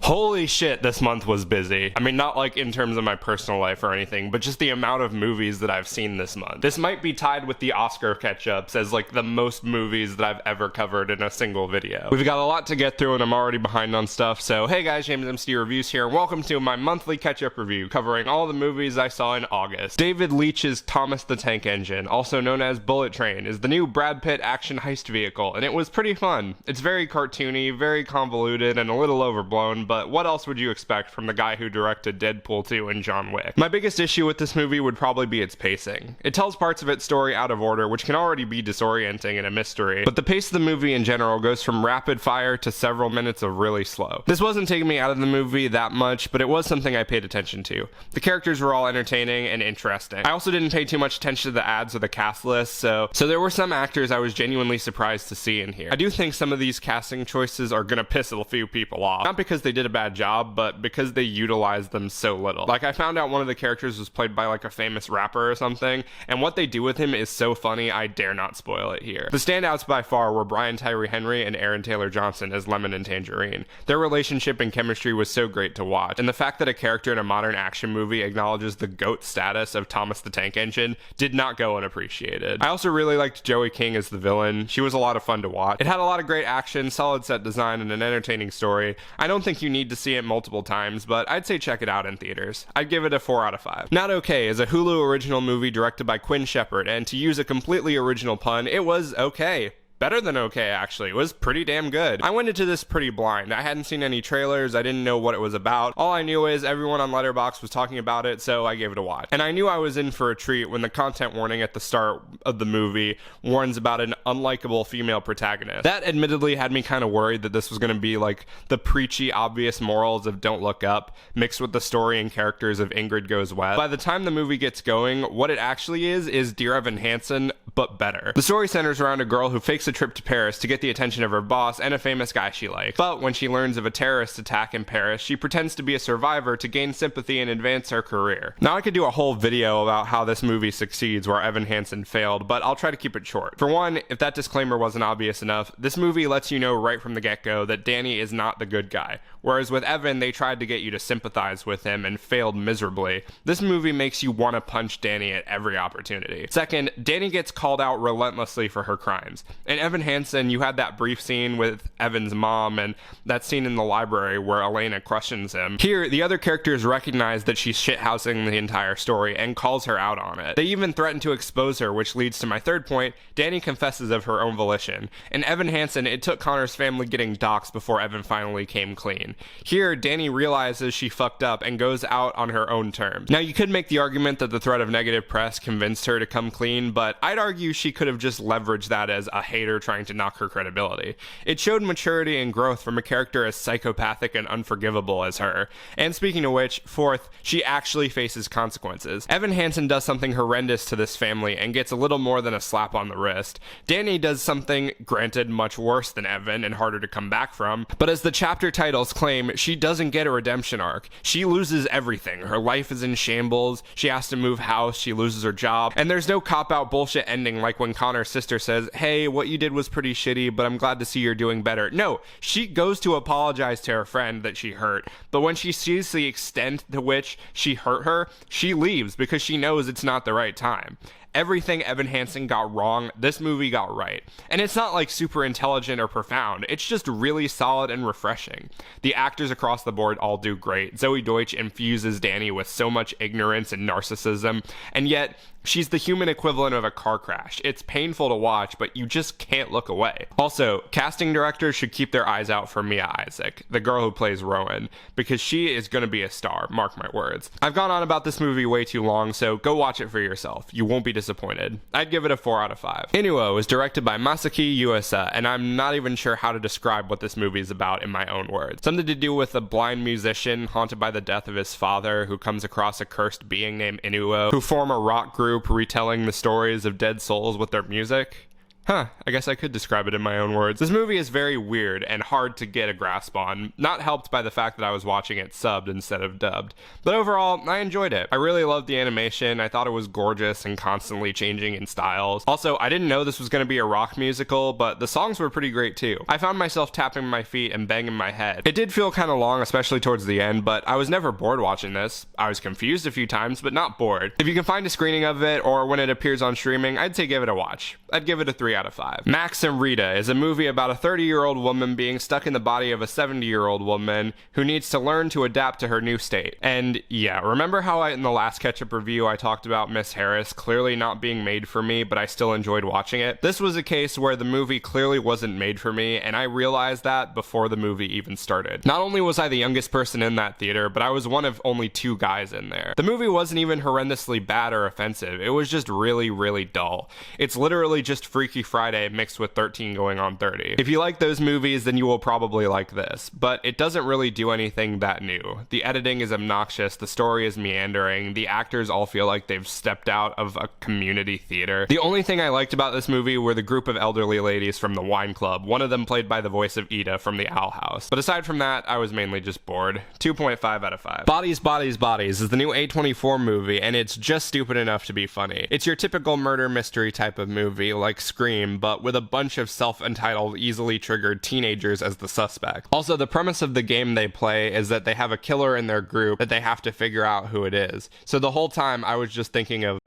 Holy shit, this month was busy. I mean, not like in terms of my personal life or anything, but just the amount of movies that I've seen this month. This might be tied with the Oscar catch-ups as like the most movies that I've ever covered in a single video. We've got a lot to get through and I'm already behind on stuff, so hey guys, James MC Reviews here, and welcome to my monthly catch-up review covering all the movies I saw in August. David Leitch's Thomas the Tank Engine, also known as Bullet Train, is the new Brad Pitt action heist vehicle, and it was pretty fun. It's very cartoony, very convoluted, and a little overblown, but what else would you expect from the guy who directed Deadpool 2 and John Wick? My biggest issue with this movie would probably be its pacing. It tells parts of its story out of order, which can already be disorienting and a mystery, but the pace of the movie in general goes from rapid fire to several minutes of really slow. This wasn't taking me out of the movie that much, but it was something I paid attention to. The characters were all entertaining and interesting. I also didn't pay too much attention to the ads or the cast list, so there were some actors I was genuinely surprised to see in here. I do think some of these casting choices are gonna piss a few people off, not because they did a bad job, but because they utilized them so little. Like, I found out one of the characters was played by like a famous rapper or something, and what they do with him is so funny I dare not spoil it here. The standouts by far were Brian Tyree Henry and Aaron Taylor Johnson as Lemon and Tangerine. Their relationship and chemistry was so great to watch, and the fact that a character in a modern action movie acknowledges the GOAT status of Thomas the Tank Engine did not go unappreciated. I also really liked Joey King as the villain. She was a lot of fun to watch. It had a lot of great action, solid set design, and an entertaining story. I don't think you need to see it multiple times, but I'd say check it out in theaters. I'd give it a 4 out of 5. Not Okay is a Hulu original movie directed by Quinn Shepard, and to use a completely original pun, it was okay. Better than okay, actually. It was pretty damn good. I went into this pretty blind. I hadn't seen any trailers, I didn't know what it was about. All I knew is everyone on Letterboxd was talking about it, so I gave it a watch. And I knew I was in for a treat when the content warning at the start of the movie warns about an unlikable female protagonist. That admittedly had me kind of worried that this was going to be like the preachy, obvious morals of Don't Look Up, mixed with the story and characters of Ingrid Goes West. By the time the movie gets going, what it actually is Dear Evan Hansen, but better. The story centers around a girl who fakes a trip to Paris to get the attention of her boss and a famous guy she likes. But when she learns of a terrorist attack in Paris, she pretends to be a survivor to gain sympathy and advance her career. Now, I could do a whole video about how this movie succeeds where Evan Hansen failed, but I'll try to keep it short. For one, if that disclaimer wasn't obvious enough, this movie lets you know right from the get-go that Danny is not the good guy. Whereas with Evan, they tried to get you to sympathize with him and failed miserably. This movie makes you want to punch Danny at every opportunity. Second, Danny gets called out relentlessly for her crimes. And Evan Hansen, you had that brief scene with Evan's mom and that scene in the library where Elena questions him. Here, the other characters recognize that she's shithousing the entire story and calls her out on it. They even threaten to expose her, which leads to my third point. Danny confesses of her own volition. In Evan Hansen, it took Connor's family getting doxxed before Evan finally came clean. Here, Danny realizes she fucked up and goes out on her own terms. Now, you could make the argument that the threat of negative press convinced her to come clean, but I'd argue she could have just leveraged that as a hater trying to knock her credibility. It showed maturity and growth from a character as psychopathic and unforgivable as her. And speaking of which, fourth, she actually faces consequences. Evan Hansen does something horrendous to this family and gets a little more than a slap on the wrist. Danny does something, granted, much worse than Evan and harder to come back from, but as the chapter titles claim, she doesn't get a redemption arc. She loses everything. Her life is in shambles, she has to move house, she loses her job, and there's no cop-out bullshit ending like when Connor's sister says, hey, what you did was pretty shitty, but I'm glad to see you're doing better. No, she goes to apologize to her friend that she hurt, but when she sees the extent to which she hurt her, she leaves because she knows it's not the right time. Everything Evan Hansen got wrong, this movie got right. And it's not like super intelligent or profound, it's just really solid and refreshing. The actors across the board all do great. Zoe Deutsch infuses Danny with so much ignorance and narcissism, and yet she's the human equivalent of a car crash. It's painful to watch, but you just can't look away. Also, casting directors should keep their eyes out for Mia Isaac, the girl who plays Rowan, because she is gonna be a star, mark my words. I've gone on about this movie way too long, so go watch it for yourself. You won't be disappointed. I'd give it a 4 out of 5. Inuo is directed by Masaki Yuasa, and I'm not even sure how to describe what this movie is about in my own words. Something to do with a blind musician haunted by the death of his father who comes across a cursed being named Inuo, who form a rock group retelling the stories of dead souls with their music. I guess I could describe it in my own words. This movie is very weird and hard to get a grasp on, not helped by the fact that I was watching it subbed instead of dubbed. But overall, I enjoyed it. I really loved the animation. I thought it was gorgeous and constantly changing in styles. Also, I didn't know this was going to be a rock musical, but the songs were pretty great too. I found myself tapping my feet and banging my head. It did feel kind of long, especially towards the end, but I was never bored watching this. I was confused a few times, but not bored. If you can find a screening of it, or when it appears on streaming, I'd say give it a watch. I'd give it a 3 out of 5. Max and Rita is a movie about a 30-year-old woman being stuck in the body of a 70-year-old woman who needs to learn to adapt to her new state. And yeah, remember how in the last Ketchup review I talked about Miss Harris clearly not being made for me, but I still enjoyed watching it? This was a case where the movie clearly wasn't made for me, and I realized that before the movie even started. Not only was I the youngest person in that theater, but I was one of only 2 guys in there. The movie wasn't even horrendously bad or offensive. It was just really, really dull. It's literally just Freaky Friday mixed with 13 going on 30. If you like those movies, then you will probably like this, but it doesn't really do anything that new. The editing is obnoxious, the story is meandering, the actors all feel like they've stepped out of a community theater. The only thing I liked about this movie were the group of elderly ladies from the wine club, one of them played by the voice of Ida from the Owl House. But aside from that, I was mainly just bored. 2.5 out of 5. Bodies, Bodies, Bodies is the new A24 movie, and it's just stupid enough to be funny. It's your typical murder mystery type of movie, like Scream, but with a bunch of self-entitled, easily triggered teenagers as the suspect. Also, the premise of the game they play is that they have a killer in their group that they have to figure out who it is. So the whole time I was just thinking of,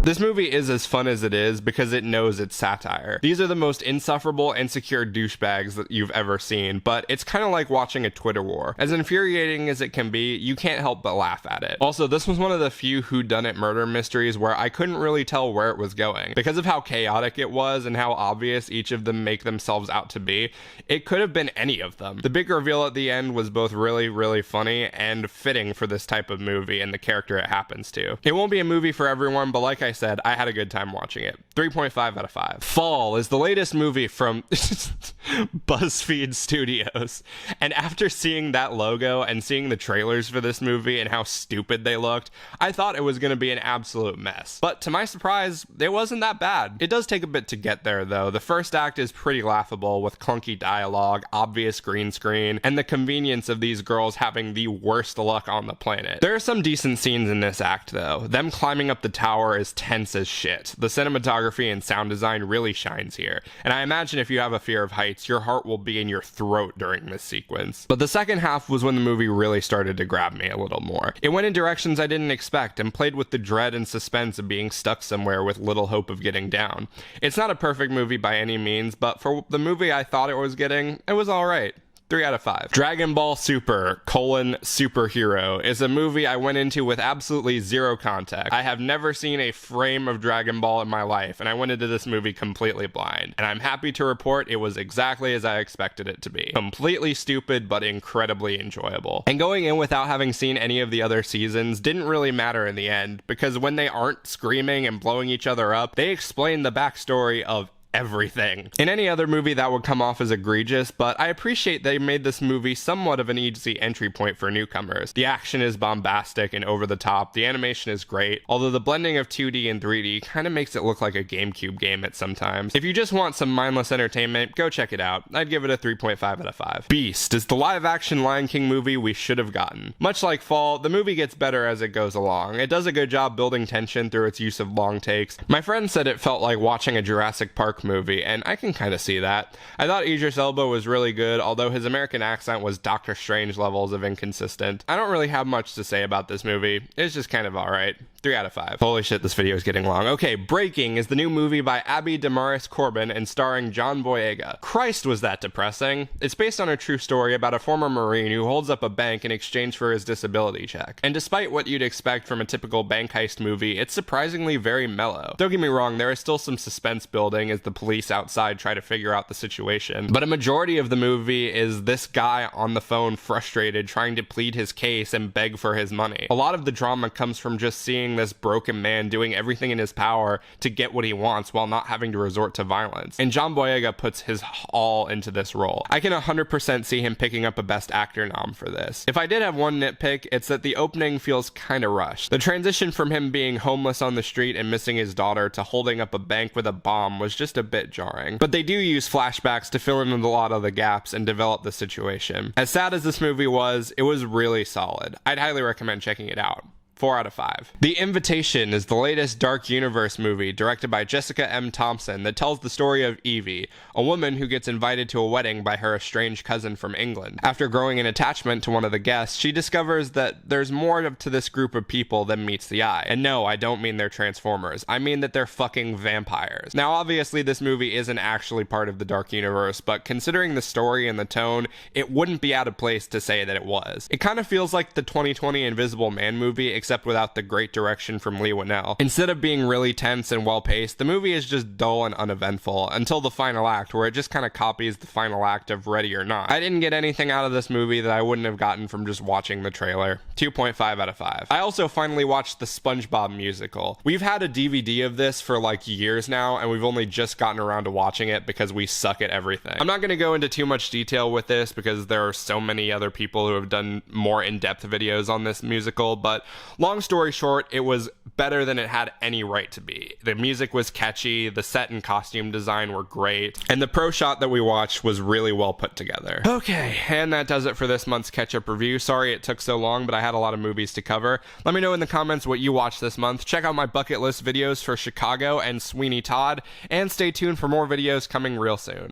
this movie is as fun as it is because it knows it's satire. These are the most insufferable, insecure douchebags that you've ever seen, but it's kind of like watching a Twitter war. As infuriating as it can be, you can't help but laugh at it. Also, this was one of the few whodunit murder mysteries where I couldn't really tell where it was going. Because of how chaotic it was and how obvious each of them make themselves out to be, it could have been any of them. The big reveal at the end was both really, really funny and fitting for this type of movie and the character it happens to. It won't be a movie for everyone, but like I said, I had a good time watching it. 3.5 out of 5. Fall is the latest movie from BuzzFeed Studios. And after seeing that logo and seeing the trailers for this movie and how stupid they looked, I thought it was going to be an absolute mess. But to my surprise, it wasn't that bad. It does take a bit to get there, though. The first act is pretty laughable with clunky dialogue, obvious green screen, and the convenience of these girls having the worst luck on the planet. There are some decent scenes in this act, though. Them climbing up the tower is tense as shit. The cinematography and sound design really shines here, and I imagine if you have a fear of heights, your heart will be in your throat during this sequence. But the second half was when the movie really started to grab me a little more. It went in directions I didn't expect and played with the dread and suspense of being stuck somewhere with little hope of getting down. It's not a perfect movie by any means, but for the movie I thought it was getting, it was alright. 3 out of 5. Dragon Ball Super, Superhero is a movie I went into with absolutely zero context. I have never seen a frame of Dragon Ball in my life, and I went into this movie completely blind. And I'm happy to report it was exactly as I expected it to be. Completely stupid, but incredibly enjoyable. And going in without having seen any of the other seasons didn't really matter in the end, because when they aren't screaming and blowing each other up, they explain the backstory of everything. In any other movie that would come off as egregious, but I appreciate they made this movie somewhat of an easy entry point for newcomers. The action is bombastic and over the top, the animation is great, although the blending of 2D and 3D kind of makes it look like a GameCube game at sometimes. If you just want some mindless entertainment, go check it out. I'd give it a 3.5 out of 5. Beast is the live-action Lion King movie we should have gotten. Much like Fall, the movie gets better as it goes along. It does a good job building tension through its use of long takes. My friend said it felt like watching a Jurassic Park movie, and I can kind of see that. I thought Idris Elba was really good, although his American accent was Doctor Strange levels of inconsistent. I don't really have much to say about this movie. It's just kind of alright. 3 out of 5. Holy shit, this video is getting long. Okay, Breaking is the new movie by Abby Damaris Corbin and starring John Boyega. Christ, was that depressing. It's based on a true story about a former Marine who holds up a bank in exchange for his disability check. And despite what you'd expect from a typical bank heist movie, it's surprisingly very mellow. Don't get me wrong, there is still some suspense building as the police outside try to figure out the situation, but a majority of the movie is this guy on the phone frustrated trying to plead his case and beg for his money. A lot of the drama comes from just seeing this broken man doing everything in his power to get what he wants while not having to resort to violence. And John Boyega puts his all into this role. I can 100% see him picking up a Best Actor nom for this. If I did have one nitpick, it's that the opening feels kinda rushed. The transition from him being homeless on the street and missing his daughter to holding up a bank with a bomb was just a a bit jarring. But they do use flashbacks to fill in a lot of the gaps and develop the situation. As sad as this movie was, it was really solid. I'd highly recommend checking it out. 4 out of 5. The Invitation is the latest Dark Universe movie directed by Jessica M. Thompson that tells the story of Evie, a woman who gets invited to a wedding by her estranged cousin from England. After growing an attachment to one of the guests, she discovers that there's more to this group of people than meets the eye. And no, I don't mean they're Transformers. I mean that they're fucking vampires. Now, obviously, this movie isn't actually part of the Dark Universe, but considering the story and the tone, it wouldn't be out of place to say that it was. It kind of feels like the 2020 Invisible Man movie, except without the great direction from Leigh Whannell. Instead of being really tense and well-paced, the movie is just dull and uneventful until the final act, where it just kind of copies the final act of Ready or Not. I didn't get anything out of this movie that I wouldn't have gotten from just watching the trailer. 2.5 out of 5. I also finally watched the SpongeBob Musical. We've had a DVD of this for like years now, and we've only just gotten around to watching it because we suck at everything. I'm not going to go into too much detail with this because there are so many other people who have done more in-depth videos on this musical, but long story short, it was better than it had any right to be. The music was catchy, the set and costume design were great, and the pro shot that we watched was really well put together. Okay, and that does it for this month's Ketchup review. Sorry it took so long, but I had a lot of movies to cover. Let me know in the comments what you watched this month. Check out my bucket list videos for Chicago and Sweeney Todd, and stay tuned for more videos coming real soon.